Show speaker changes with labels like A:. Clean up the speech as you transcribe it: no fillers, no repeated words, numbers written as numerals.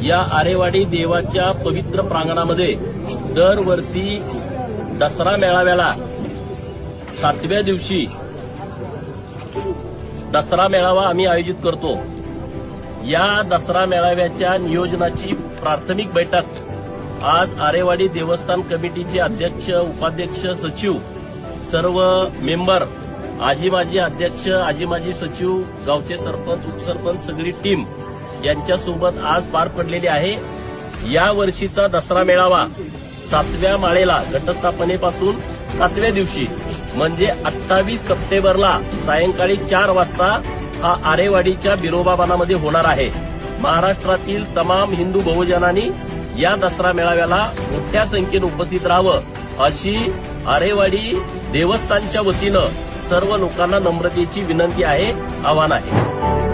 A: या आरेवाडी देवाच्या पवित्र प्रांगणामध्ये दरवर्षी दसरा मेळाव्याला 7व्या दिवशी दसरा मेळावा आम्ही आयोजित करतो। या दसरा मेळाव्याच्या नियोजनाची प्राथमिक बैठक आज आरेवाडी देवस्थान कमिटीचे अध्यक्ष, उपाध्यक्ष, सचिव, सर्व मेंबर, आजी माजी अध्यक्ष, आजी माजी सचिव, गावचे सरपंच, उपसरपंच, सगळी टीम यांच्यासोबत आज पार पडलेली आहे। या वर्षीचा दसरा मेळावा 7व्या माळेला घटस्थापनेपासून 7व्या दिवशी म्हणजे 28 सप्टेंबरला सायंकाळी 4 वाजता हा आरेवाडीच्या बिरोबाबानामध्ये होणार आहे। महाराष्ट्रातील तमाम हिंदू बहुजनांनी या दसरा मेळाव्याला मोठ्या संख्येने उपस्थित राहावं अशी आरेवाडी देवस्थानच्या वतीनं सर्व लोकांना नम्रतेची विनंती आहे, आवाहन आहे।